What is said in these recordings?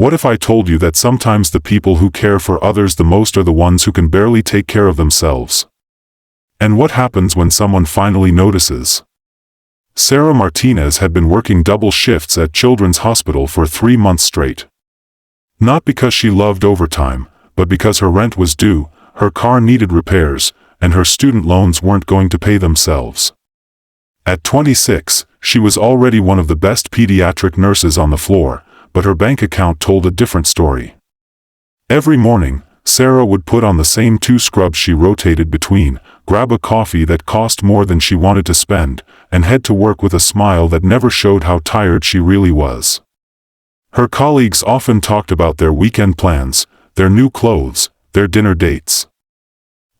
What if I told you that sometimes the people who care for others the most are the ones who can barely take care of themselves? And what happens when someone finally notices? Sarah Martinez had been working double shifts at Children's Hospital for 3 months straight. Not because she loved overtime, but because her rent was due, her car needed repairs, and her student loans weren't going to pay themselves. At 26, she was already one of the best pediatric nurses on the floor, but her bank account told a different story. Every morning, Sarah would put on the same 2 scrubs she rotated between, grab a coffee that cost more than she wanted to spend, and head to work with a smile that never showed how tired she really was. Her colleagues often talked about their weekend plans, their new clothes, their dinner dates.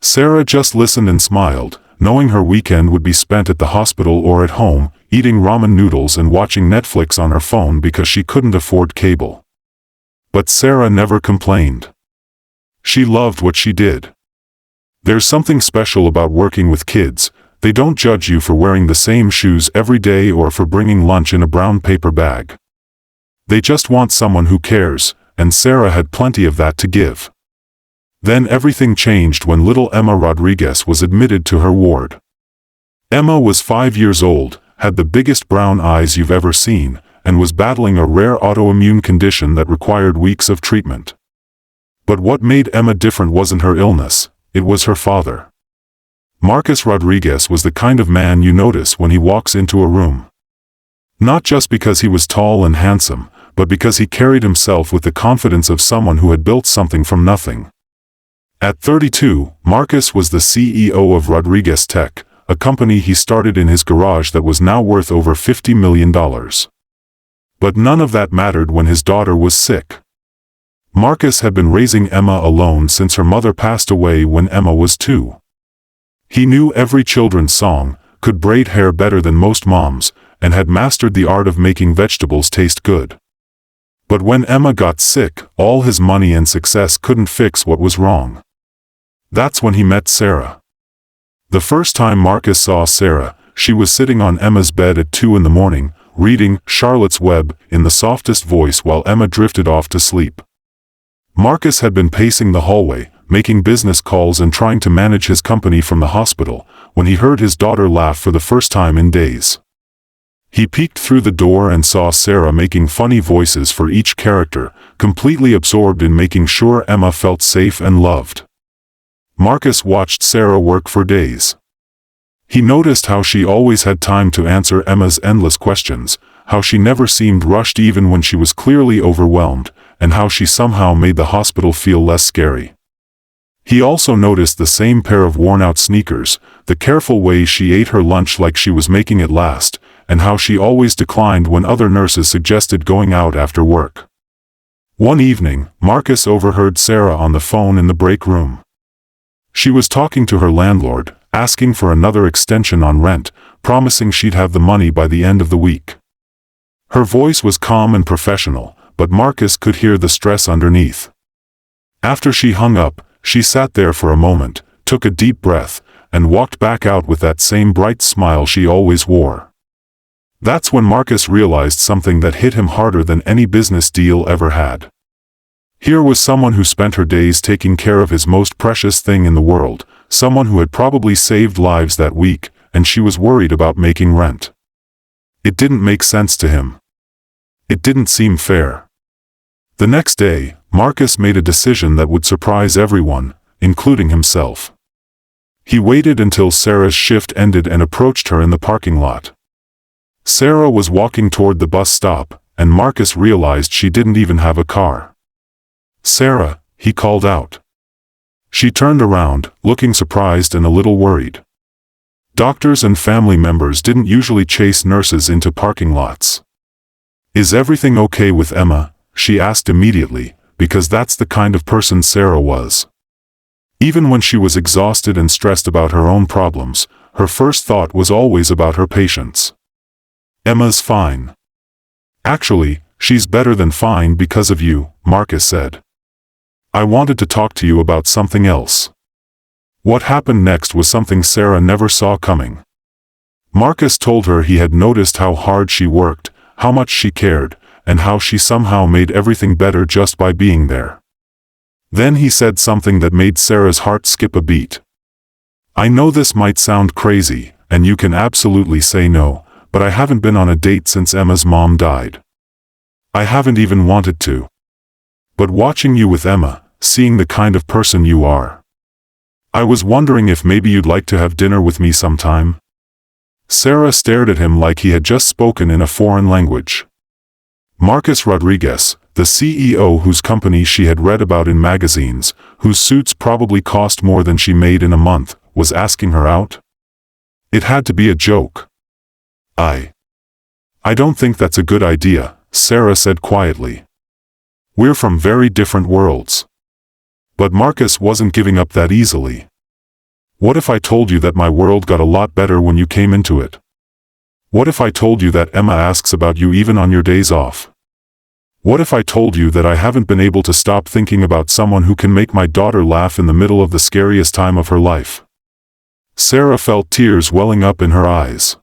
Sarah just listened and smiled, knowing her weekend would be spent at the hospital or at home, eating ramen noodles and watching Netflix on her phone because she couldn't afford cable. But Sarah never complained. She loved what she did. There's something special about working with kids. They don't judge you for wearing the same shoes every day or for bringing lunch in a brown paper bag. They just want someone who cares, and Sarah had plenty of that to give. Then everything changed when little Emma Rodriguez was admitted to her ward. Emma was 5 years old, had the biggest brown eyes you've ever seen, and was battling a rare autoimmune condition that required weeks of treatment. But what made Emma different wasn't her illness, it was her father. Marcus Rodriguez was the kind of man you notice when he walks into a room. Not just because he was tall and handsome, but because he carried himself with the confidence of someone who had built something from nothing. At 32, Marcus was the CEO of Rodriguez Tech, a company he started in his garage that was now worth over $50 million. But none of that mattered when his daughter was sick. Marcus had been raising Emma alone since her mother passed away when Emma was 2. He knew every children's song, could braid hair better than most moms, and had mastered the art of making vegetables taste good. But when Emma got sick, all his money and success couldn't fix what was wrong. That's when he met Sarah. The first time Marcus saw Sarah, she was sitting on Emma's bed at 2 in the morning, reading Charlotte's Web in the softest voice while Emma drifted off to sleep. Marcus had been pacing the hallway, making business calls and trying to manage his company from the hospital, when he heard his daughter laugh for the first time in days. He peeked through the door and saw Sarah making funny voices for each character, completely absorbed in making sure Emma felt safe and loved. Marcus watched Sarah work for days. He noticed how she always had time to answer Emma's endless questions, how she never seemed rushed even when she was clearly overwhelmed, and how she somehow made the hospital feel less scary. He also noticed the same pair of worn-out sneakers, the careful way she ate her lunch like she was making it last, and how she always declined when other nurses suggested going out after work. One evening, Marcus overheard Sarah on the phone in the break room. She was talking to her landlord, asking for another extension on rent, promising she'd have the money by the end of the week. Her voice was calm and professional, but Marcus could hear the stress underneath. After she hung up, she sat there for a moment, took a deep breath, and walked back out with that same bright smile she always wore. That's when Marcus realized something that hit him harder than any business deal ever had. Here was someone who spent her days taking care of his most precious thing in the world, someone who had probably saved lives that week, and she was worried about making rent. It didn't make sense to him. It didn't seem fair. The next day, Marcus made a decision that would surprise everyone, including himself. He waited until Sarah's shift ended and approached her in the parking lot. Sarah was walking toward the bus stop, and Marcus realized she didn't even have a car. "Sarah," he called out. She turned around, looking surprised and a little worried. Doctors and family members didn't usually chase nurses into parking lots. "Is everything okay with Emma?" she asked immediately, because that's the kind of person Sarah was. Even when she was exhausted and stressed about her own problems, her first thought was always about her patients. "Emma's fine. Actually, she's better than fine because of you," Marcus said. "I wanted to talk to you about something else." What happened next was something Sarah never saw coming. Marcus told her he had noticed how hard she worked, how much she cared, and how she somehow made everything better just by being there. Then he said something that made Sarah's heart skip a beat. "I know this might sound crazy, and you can absolutely say no, but I haven't been on a date since Emma's mom died. I haven't even wanted to. But watching you with Emma, seeing the kind of person you are, I was wondering if maybe you'd like to have dinner with me sometime." Sarah stared at him like he had just spoken in a foreign language. Marcus Rodriguez, the CEO whose company she had read about in magazines, whose suits probably cost more than she made in a month, was asking her out? It had to be a joke. I don't think that's a good idea," Sarah said quietly. "We're from very different worlds." But Marcus wasn't giving up that easily. "What if I told you that my world got a lot better when you came into it? What if I told you that Emma asks about you even on your days off? What if I told you that I haven't been able to stop thinking about someone who can make my daughter laugh in the middle of the scariest time of her life?" Sarah felt tears welling up in her eyes.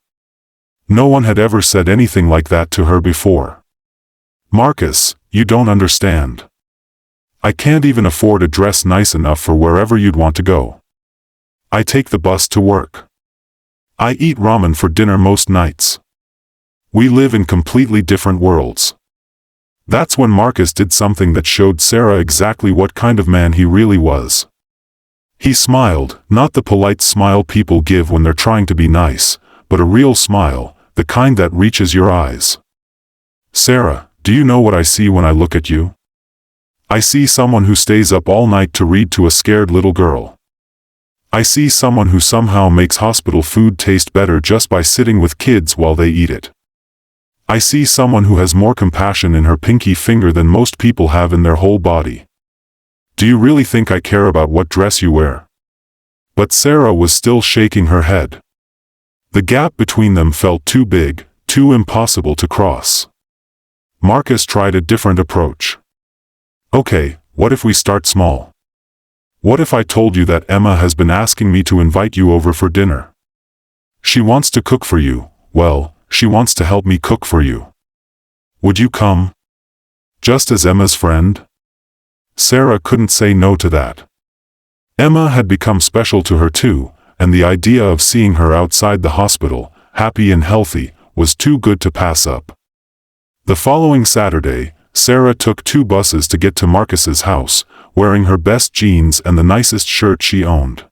No one had ever said anything like that to her before. "Marcus, you don't understand. I can't even afford a dress nice enough for wherever you'd want to go. I take the bus to work. I eat ramen for dinner most nights. We live in completely different worlds." That's when Marcus did something that showed Sarah exactly what kind of man he really was. He smiled, not the polite smile people give when they're trying to be nice, but a real smile, the kind that reaches your eyes. "Sarah, do you know what I see when I look at you? I see someone who stays up all night to read to a scared little girl. I see someone who somehow makes hospital food taste better just by sitting with kids while they eat it. I see someone who has more compassion in her pinky finger than most people have in their whole body. Do you really think I care about what dress you wear?" But Sarah was still shaking her head. The gap between them felt too big, too impossible to cross. Marcus tried a different approach. "Okay, what if we start small? What if I told you that Emma has been asking me to invite you over for dinner? She wants to cook for you, well, she wants to help me cook for you. Would you come? Just as Emma's friend?" Sarah couldn't say no to that. Emma had become special to her too, and the idea of seeing her outside the hospital, happy and healthy, was too good to pass up. The following Saturday, Sarah took 2 buses to get to Marcus's house, wearing her best jeans and the nicest shirt she owned.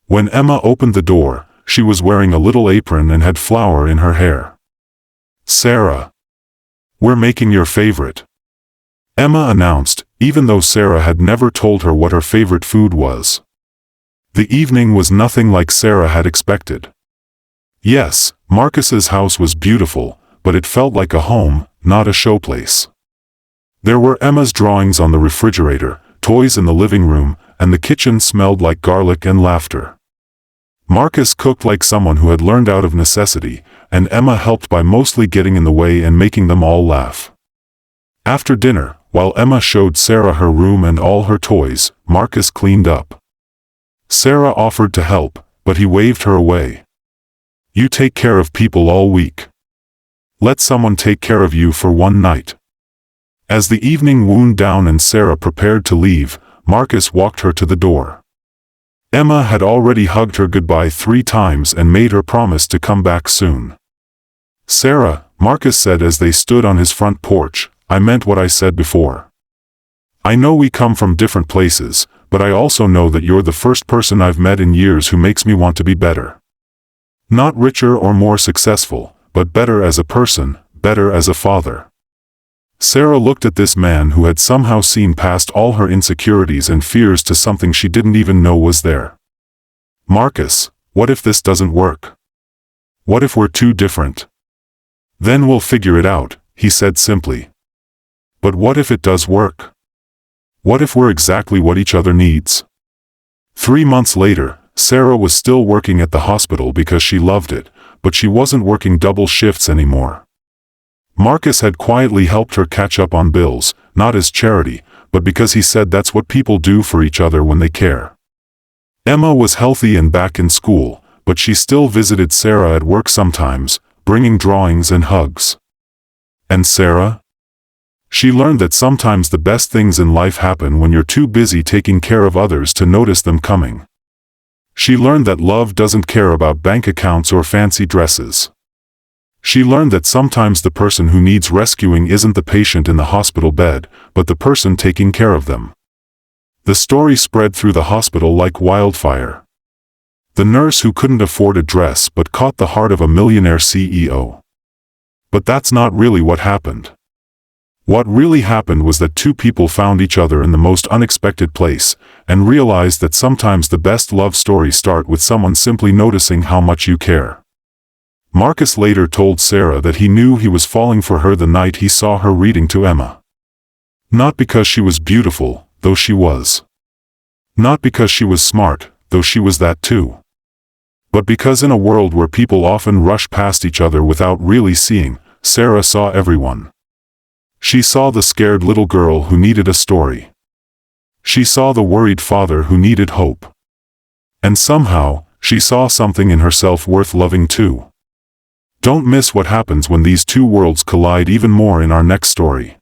When Emma opened the door, she was wearing a little apron and had flour in her hair. "Sarah, we're making your favorite," Emma announced, even though Sarah had never told her what her favorite food was. The evening was nothing like Sarah had expected. Yes, Marcus's house was beautiful, but it felt like a home, not a showplace. There were Emma's drawings on the refrigerator, toys in the living room, and the kitchen smelled like garlic and laughter. Marcus cooked like someone who had learned out of necessity, and Emma helped by mostly getting in the way and making them all laugh. After dinner, while Emma showed Sarah her room and all her toys, Marcus cleaned up. Sarah offered to help, but he waved her away. "You take care of people all week. Let someone take care of you for one night." As the evening wound down and Sarah prepared to leave, Marcus walked her to the door. Emma had already hugged her goodbye 3 times and made her promise to come back soon. "Sarah," Marcus said as they stood on his front porch, "I meant what I said before. I know we come from different places, but I also know that you're the first person I've met in years who makes me want to be better. Not richer or more successful, but better as a person, better as a father." Sarah looked at this man who had somehow seen past all her insecurities and fears to something she didn't even know was there. "Marcus, what if this doesn't work? What if we're too different?" "Then we'll figure it out," he said simply. "But what if it does work? What if we're exactly what each other needs?" 3 months later, Sarah was still working at the hospital because she loved it, but she wasn't working double shifts anymore. Marcus had quietly helped her catch up on bills, not as charity, but because he said that's what people do for each other when they care. Emma was healthy and back in school, but she still visited Sarah at work sometimes, bringing drawings and hugs. And Sarah? She learned that sometimes the best things in life happen when you're too busy taking care of others to notice them coming. She learned that love doesn't care about bank accounts or fancy dresses. She learned that sometimes the person who needs rescuing isn't the patient in the hospital bed, but the person taking care of them. The story spread through the hospital like wildfire. The nurse who couldn't afford a dress but caught the heart of a millionaire CEO. But that's not really what happened. What really happened was that two people found each other in the most unexpected place, and realized that sometimes the best love stories start with someone simply noticing how much you care. Marcus later told Sarah that he knew he was falling for her the night he saw her reading to Emma. Not because she was beautiful, though she was. Not because she was smart, though she was that too. But because in a world where people often rush past each other without really seeing, Sarah saw everyone. She saw the scared little girl who needed a story. She saw the worried father who needed hope. And somehow, she saw something in herself worth loving too. Don't miss what happens when these two worlds collide even more in our next story.